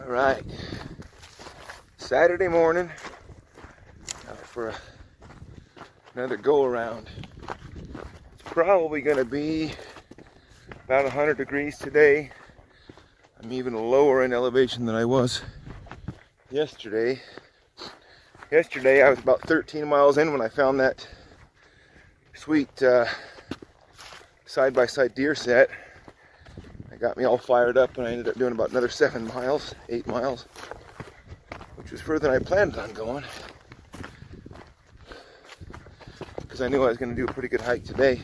Alright, Saturday morning for another go around. It's probably going to be about 100 degrees today. I'm even lower in elevation than I was yesterday. Yesterday I was about 13 miles in when I found that sweet side-by-side deer set. It got me all fired up, and I ended up doing about another 8 miles, which was further than I planned on going, because I knew I was going to do a pretty good hike today.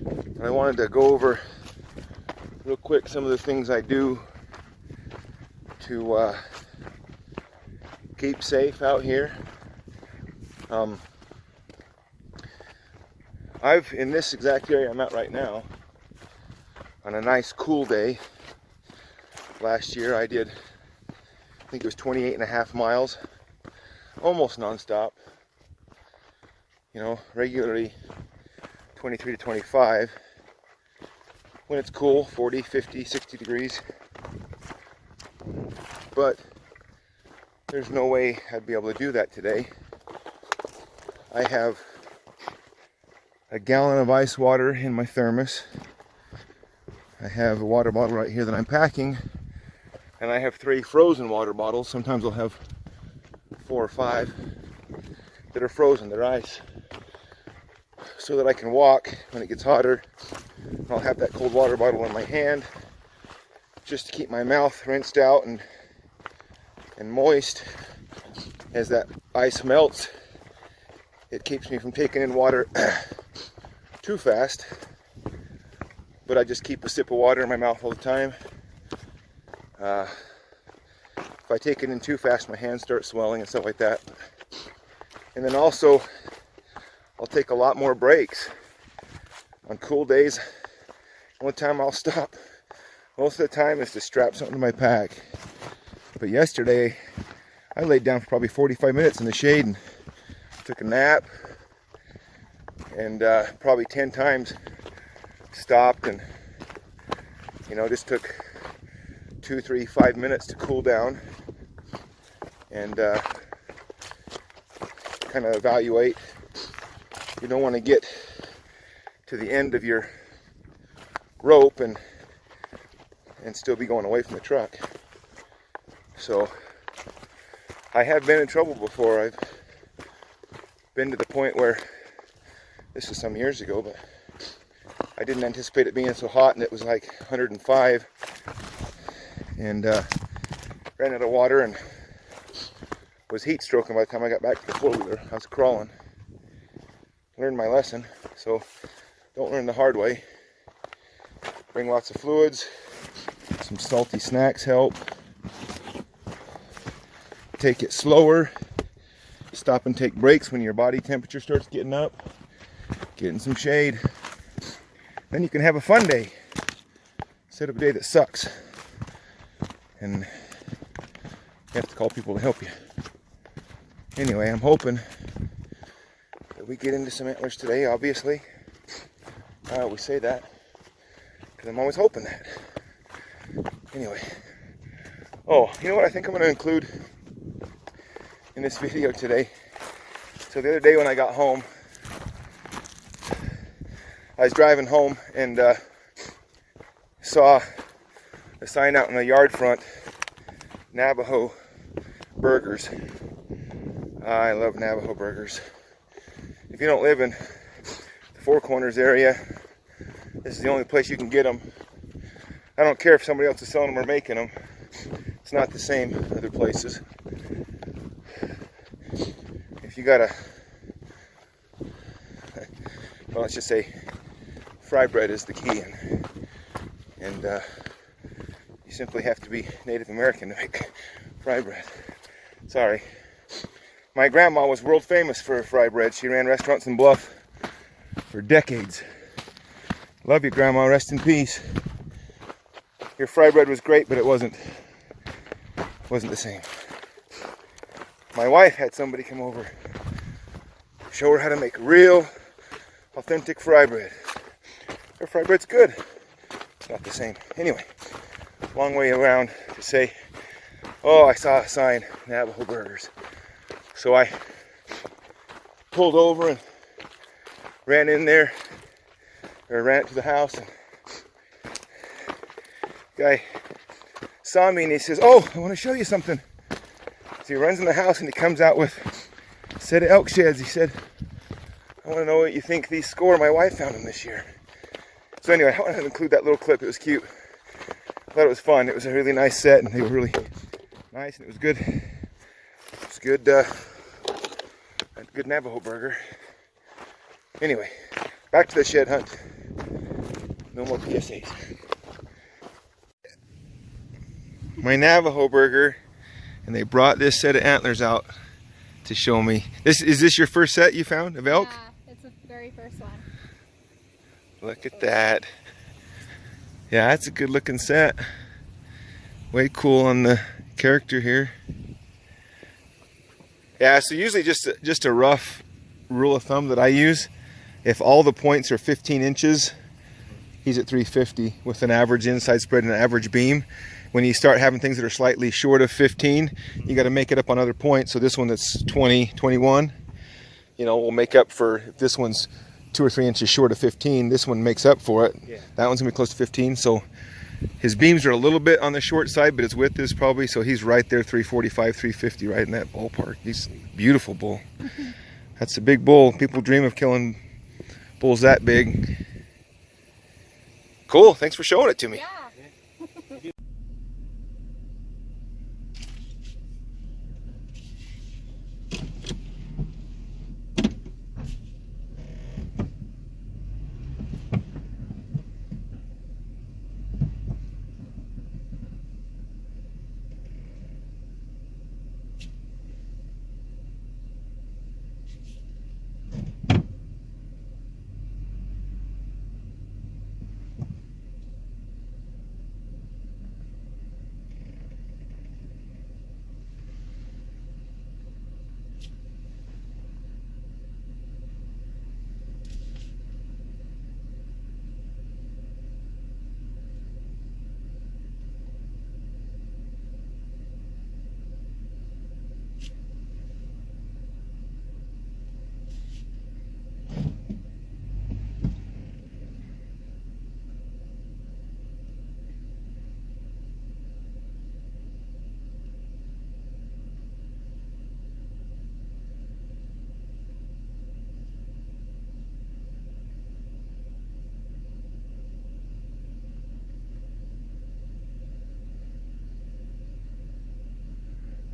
And I wanted to go over real quick some of the things I do to keep safe out here. In this exact area I'm at right now, on a nice cool day, last year I did, I think it was 28.5 miles, almost non-stop, you know, regularly 23 to 25, when it's cool, 40, 50, 60 degrees, but there's no way I'd be able to do that today. I have a gallon of ice water in my thermos. I have a water bottle right here that I'm packing, and I have 3 frozen water bottles. Sometimes I'll have 4 or 5 that are frozen, they're ice, so that I can walk when it gets hotter. I'll have that cold water bottle in my hand just to keep my mouth rinsed out and moist. As that ice melts, it keeps me from taking in water too fast. But I just keep a sip of water in my mouth all the time. If I take it in too fast, my hands start swelling and stuff like that. And then also, I'll take a lot more breaks. On cool days, the only time I'll stop most of the time is to strap something to my pack. But yesterday, I laid down for probably 45 minutes in the shade and took a nap. And probably 10 times stopped and, you know, just took 2, 3, 5 minutes to cool down and kind of evaluate. You don't want to get to the end of your rope and still be going away from the truck. So I have been in trouble before. I've been to the point where, this was some years ago, but I didn't anticipate it being so hot, and it was like 105, and ran out of water and was heat stroking by the time I got back to the four-wheeler. I was crawling. Learned my lesson, so don't learn the hard way. Bring lots of fluids. Some salty snacks help. Take it slower. Stop and take breaks when your body temperature starts getting up. Get in some shade. Then you can have a fun day instead of a day that sucks. And you have to call people to help you. Anyway, I'm hoping that we get into some antlers today, obviously. I always say that because I'm always hoping that. Anyway. Oh, you know what I think I'm going to include in this video today? So the other day when I got home, I was driving home and saw a sign out in the yard front, Navajo burgers. I love Navajo burgers. If you don't live in the Four Corners area, this is the only place you can get them. I don't care if somebody else is selling them or making them. It's not the same other places. If you got well, let's just say fry bread is the key, and you simply have to be Native American to make fry bread. Sorry. My grandma was world famous for fry bread. She ran restaurants in Bluff for decades. Love you, Grandma. Rest in peace. Your fry bread was great, but it wasn't the same. My wife had somebody come over, show her how to make real, authentic fry bread. Her fry bread's good. It's not the same. Anyway, long way around to say Oh, I saw a sign, Navajo Burgers. So I pulled over and ran in there, or ran to the house, and guy saw me and he says, "Oh, I want to show you something." So he runs in the house and he comes out with a set of elk sheds. He said, "I want to know what you think these score. My wife found them this year." So anyway, I wanted to include that little clip. It was cute. I thought it was fun. It was a really nice set and they were really nice and it was good. It was good, a good Navajo burger. Anyway, back to the shed hunt. No more PSAs. My Navajo burger, and they brought this set of antlers out to show me. Is this your first set you found of elk? Yeah, it's the very first one. Look at that. Yeah, that's a good looking set. Way cool on the character here. Yeah, so usually just a rough rule of thumb that I use. If all the points are 15 inches, he's at 350 with an average inside spread and an average beam. When you start having things that are slightly short of 15, you got to make it up on other points. So this one that's 20, 21, you know, will make up for, if this one's 2 or 3 inches short of 15, this one makes up for it. Yeah. That one's gonna be close to 15. So his beams are a little bit on the short side, but his width is probably, so he's right there, 345, 350, right in that ballpark. He's a beautiful bull. That's a big bull. People dream of killing bulls that big. Cool, thanks for showing it to me. Yeah.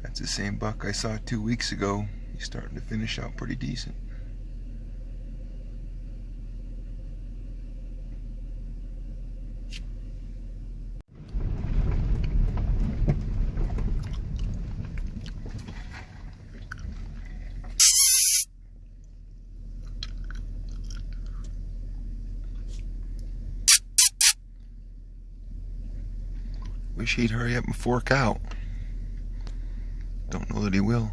That's the same buck I saw 2 weeks ago. He's starting to finish out pretty decent. Wish he'd hurry up and fork out. Don't know that he will.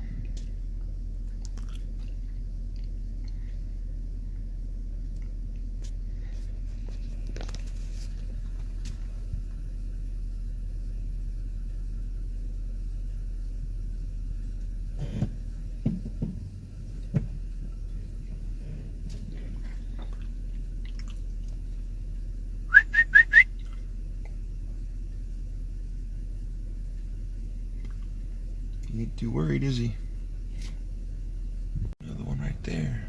He ain't too worried, is he? Another one right there.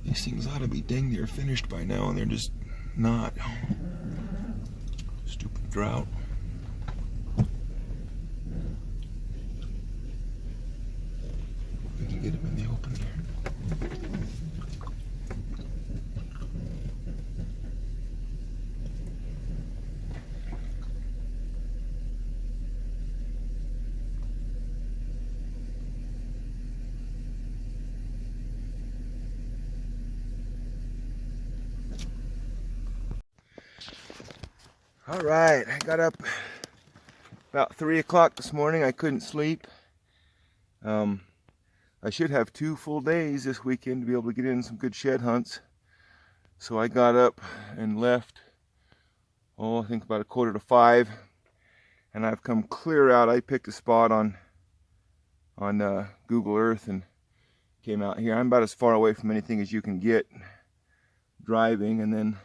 These things ought to be dang near finished by now, and they're just not. Stupid drought. We can get him in the open there. All right, I got up about 3 o'clock this morning. I couldn't sleep. I should have 2 full days this weekend to be able to get in some good shed hunts. So I got up and left I think about 4:45, and I've come clear out. I picked a spot on Google Earth and came out here. I'm about as far away from anything as you can get driving, and then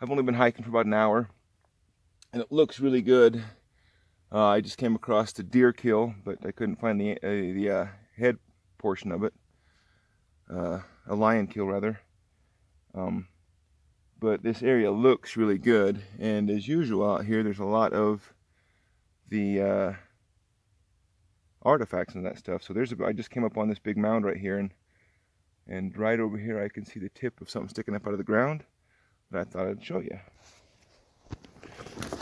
I've only been hiking for about an hour, and it looks really good. I just came across the deer kill, but I couldn't find the head portion of it. A lion kill, rather. But this area looks really good, and as usual out here, there's a lot of the artifacts and that stuff. So I just came up on this big mound right here, and right over here I can see the tip of something sticking up out of the ground that I thought I'd show you.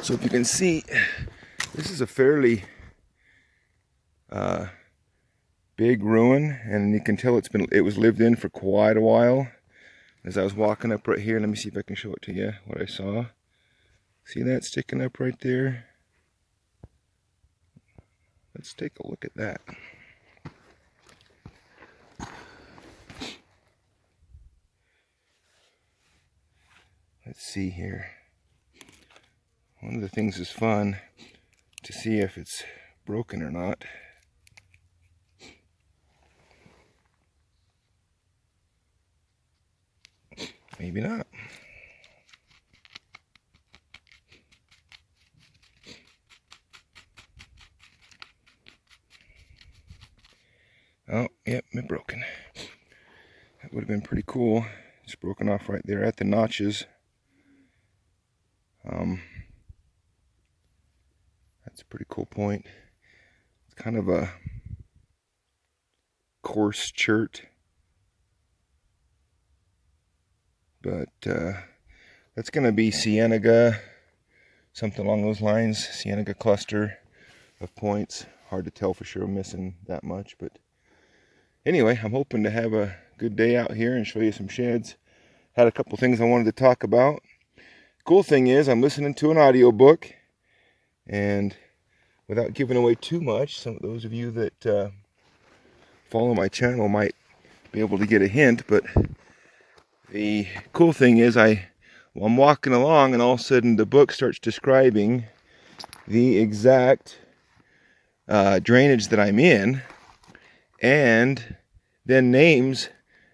So if you can see, this is a fairly big ruin, and you can tell it was lived in for quite a while. As I was walking up right here, let me see if I can show it to you, what I saw. See that sticking up right there? Let's take a look at that. Let's see here. One of the things is fun to see if it's broken or not. Maybe not. Oh, yep, it's broken. That would have been pretty cool. It's broken off right there at the notches. That's a pretty cool point. It's kind of a coarse chert. But that's going to be Cienega, something along those lines. Cienega cluster of points. Hard to tell for sure, I'm missing that much. But anyway, I'm hoping to have a good day out here and show you some sheds. Had a couple things I wanted to talk about. Cool thing is, I'm listening to an audiobook, and without giving away too much, some of those of you that follow my channel might be able to get a hint, but the cool thing is I'm walking along, and all of a sudden the book starts describing the exact drainage that I'm in, and then names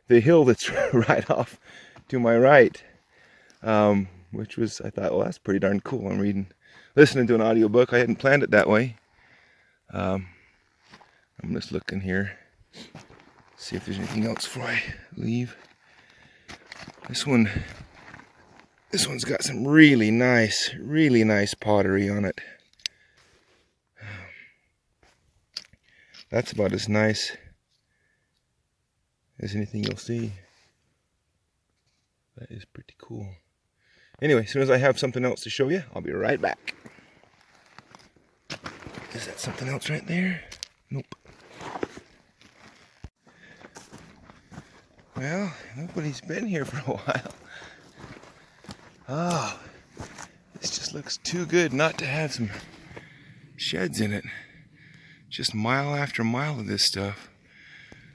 the hill that's right off to my right, which was, I thought, well, that's pretty darn cool. Listening to an audiobook. I hadn't planned it that way. I'm just looking here, see if there's anything else before I leave. This one's got some really nice pottery on it. That's about as nice as anything you'll see. That is pretty cool. Anyway, as soon as I have something else to show you, I'll be right back. Is that something else right there? Nope. Well, nobody's been here for a while. Oh, this just looks too good not to have some sheds in it. Just mile after mile of this stuff.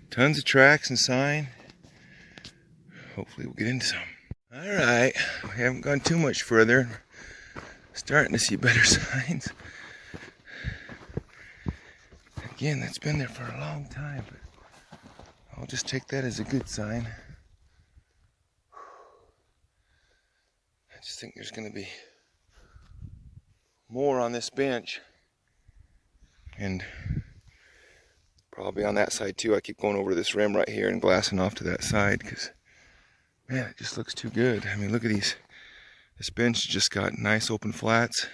Tons of tracks and sign. Hopefully we'll get into some. Alright, we haven't gone too much further. Starting to see better signs. Again, that's been there for a long time, but I'll just take that as a good sign. I just think there's going to be more on this bench, and probably on that side too. I keep going over this rim right here and glassing off to that side because, man, it just looks too good. I mean, look at these. This bench just got nice open flats.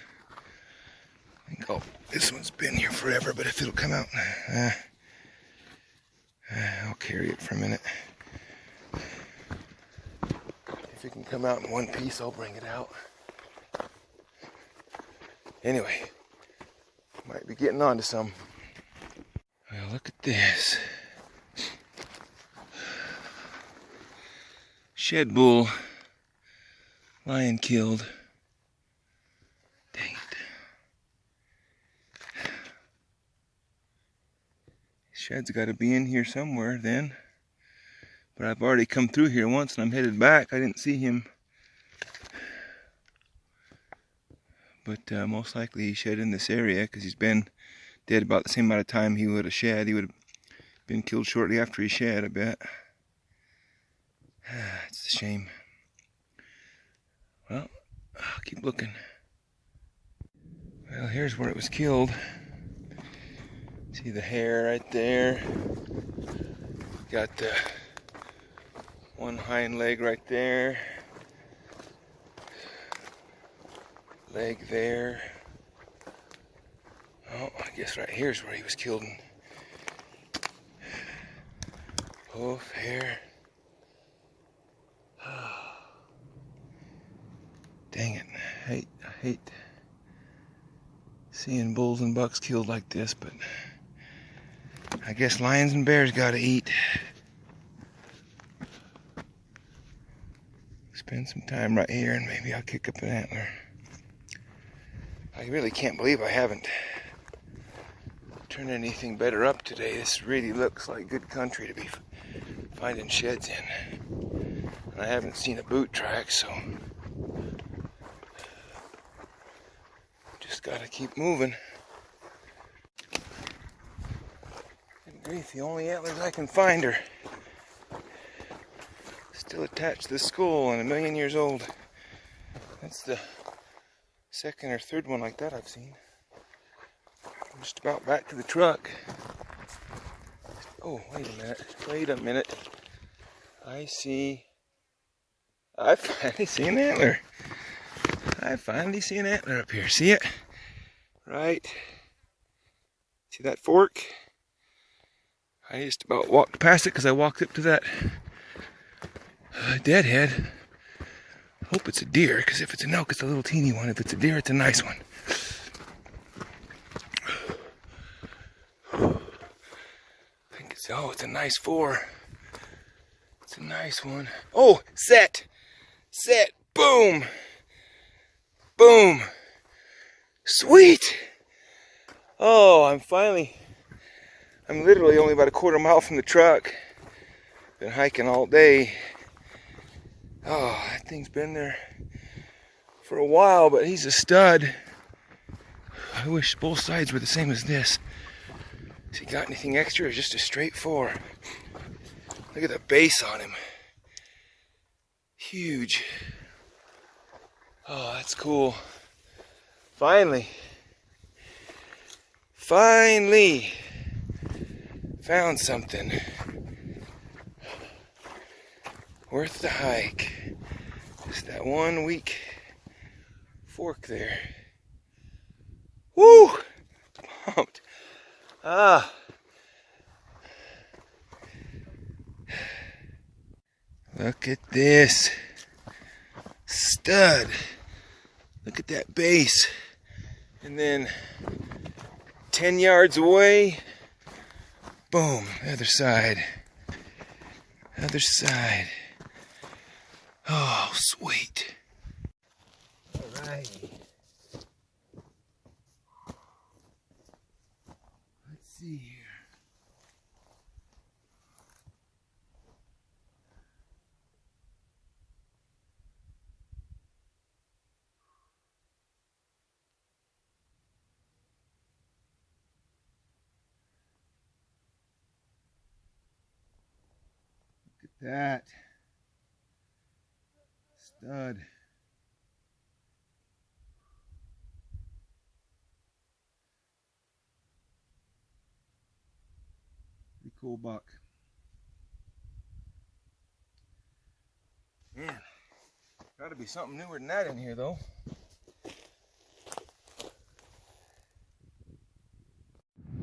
I think, oh, this one's been here forever, but if it'll come out, I'll carry it for a minute. If it can come out in one piece, I'll bring it out. Anyway, might be getting on to some. Well, look at this. Shed bull. Lion killed. Dang it. Shed's got to be in here somewhere then. But I've already come through here once and I'm headed back. I didn't see him but most likely he shed in this area because he's been dead about the same amount of time he would have shed. He would have been killed shortly after he shed, I bet. It's a shame. Well, I'll keep looking. Well, here's where it was killed. See the hair right there. Got the one hind leg right there. Leg there. Oh, I guess right here's where he was killed. Hoof, hair. Dang it. I hate seeing bulls and bucks killed like this, but I guess lions and bears gotta eat. Spend some time right here and maybe I'll kick up an antler. I really can't believe I haven't turned anything better up today. This really looks like good country to be finding sheds in. And I haven't seen a boot track, so just gotta keep moving. Good grief, the only antlers I can find are still attached to the skull and 1,000,000 years old. That's the second or third one like that I've seen. I'm just about back to the truck. Oh, wait a minute. I finally see an antler. I finally see an antler up here. See it? Right. See that fork? I just about walked past it because I walked up to that deadhead. Hope it's a deer, because if it's an elk, it's a little teeny one. If it's a deer, it's a nice one. I think it's a nice 4. It's a nice one. Oh, set, boom, boom, sweet. Oh, I'm literally only about a quarter mile from the truck. Been hiking all day. Oh, that thing's been there for a while, but he's a stud. I wish both sides were the same as this. Has he got anything extra or just a straight 4? Look at the base on him. Huge. Oh, that's cool. Finally found something worth the hike. Just that one weak fork there. Woo! Pumped. Ah. Look at this. Stud. Look at that base. And then 10 yards away, boom, the other side. Other side. Oh, sweet. Alrighty. Let's see here. Look at that. Stud. Pretty cool buck. Man, gotta be something newer than that in here though.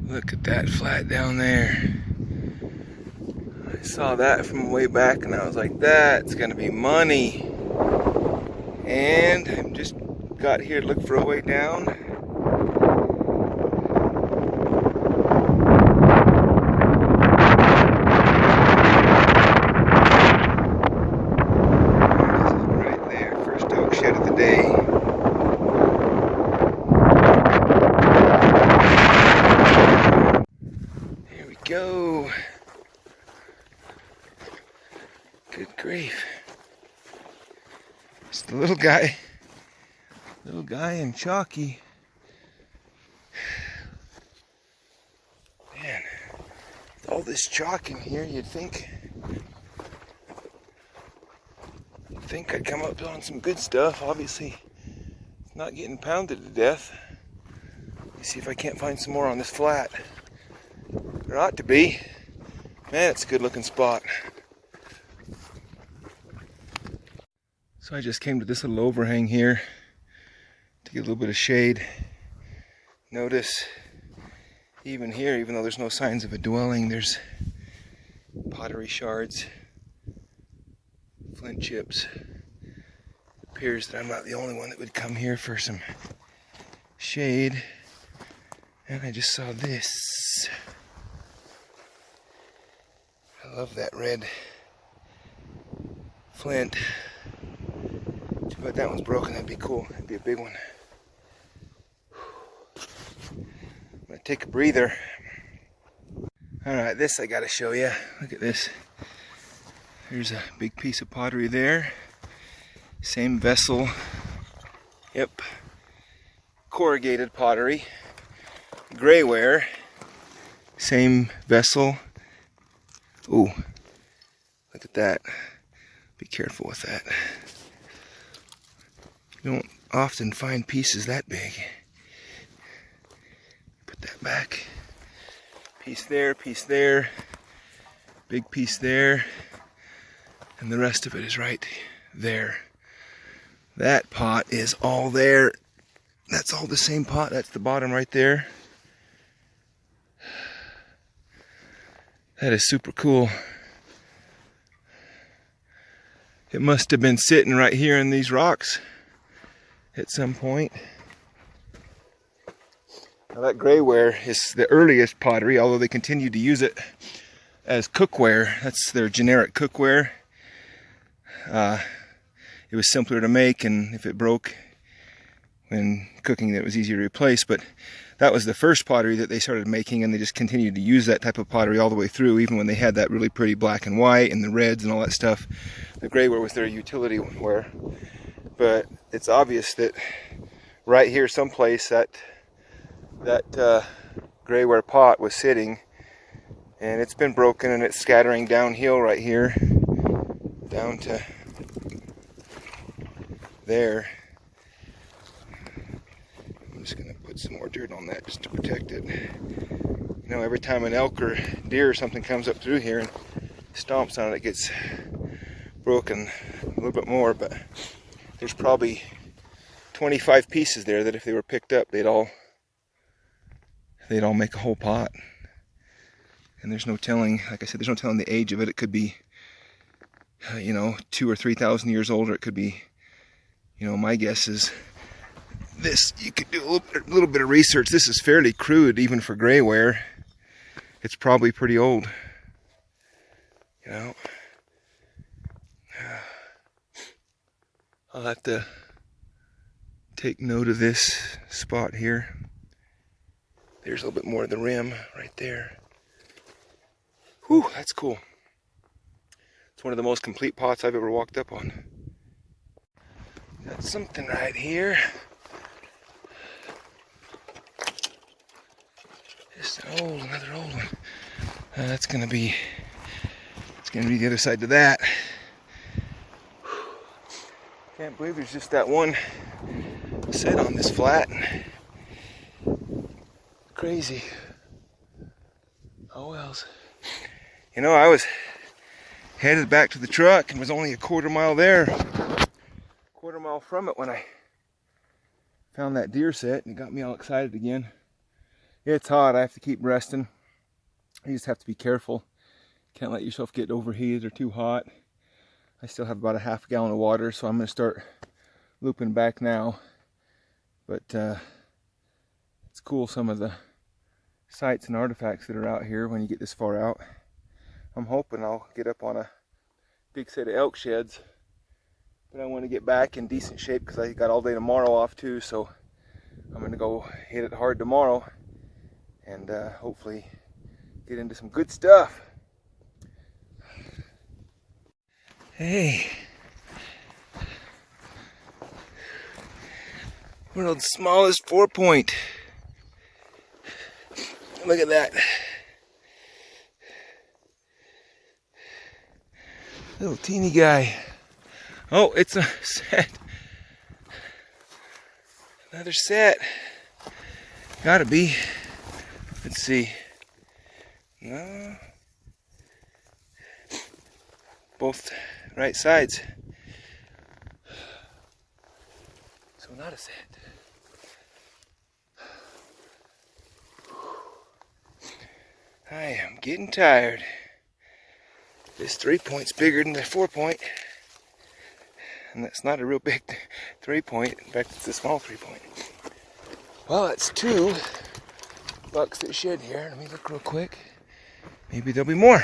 Look at that flat down there. I saw that from way back and I was like, that's gonna be money. And I just got here to look for a way down. Right there, first elk shed of the day. There we go. Good grief. Just a little Little guy and chalky. Man, with all this chalk in here, you'd think I'd come up on some good stuff. Obviously, it's not getting pounded to death. Let me see if I can't find some more on this flat. There ought to be. Man, it's a good looking spot. So I just came to this little overhang here to get a little bit of shade. Notice even here, even though there's no signs of a dwelling, there's pottery shards, flint chips. It appears that I'm not the only one that would come here for some shade. And I just saw this. I love that red flint. Too bad that one's broken. That'd be cool. That'd be a big one. I'm gonna take a breather. Alright, this I gotta show you. Look at this. There's a big piece of pottery there. Same vessel. Yep. Corrugated pottery. Grayware. Same vessel. Ooh. Look at that. Be careful with that. You don't often find pieces that big. Put that back. Piece there, big piece there, and the rest of it is right there. That pot is all there. That's all the same pot. That's the bottom right there. That is super cool. It must have been sitting right here in these rocks at some point. Now that grayware is the earliest pottery, although they continued to use it as cookware. That's their generic cookware. It was simpler to make, and if it broke when cooking, it was easier to replace. But that was the first pottery that they started making, and they just continued to use that type of pottery all the way through, even when they had that really pretty black and white and the reds and all that stuff. The grayware was their utility ware. But it's obvious that right here someplace that grayware pot was sitting, and it's been broken, and it's scattering downhill right here down to there. I'm just gonna put some more dirt on that just to protect it. You know, every time an elk or deer or something comes up through here and stomps on it, it gets broken a little bit more. But there's probably 25 pieces there that if they were picked up, they'd all make a whole pot. And there's no telling, like I said, there's no telling the age of it. It could be, 2,000 or 3,000 years old, or it could be, my guess is this. You could do a little bit of research. This is fairly crude, even for grayware. It's probably pretty old. I'll have to take note of this spot here. There's a little bit more of the rim right there. Whew, that's cool. It's one of the most complete pots I've ever walked up on. Got something right here. Just another old one. It's gonna be the other side to that. Can't believe there's just that one set on this flat. Crazy. Oh wells. I was headed back to the truck and was only a quarter mile from it when I found that deer set, and it got me all excited again. It's hot. I have to keep resting. You just have to be careful. Can't let yourself get overheated or too hot. I still have about a half gallon of water, so I'm going to start looping back now. But it's cool, some of the sights and artifacts that are out here when you get this far out. I'm hoping I'll get up on a big set of elk sheds, but I want to get back in decent shape because I got all day tomorrow off too, so I'm going to go hit it hard tomorrow and hopefully get into some good stuff. Hey, World's smallest 4-point. Look at that. Little teeny guy. Oh, it's a set. Another set. Gotta be. Let's see. No. Both right sides. So not a set. I am getting tired. This 3-point's bigger than the 4-point. And that's not a real big 3-point. In fact, it's a small 3-point. Well, that's 2 bucks that shed here. Let me look real quick. Maybe there'll be more.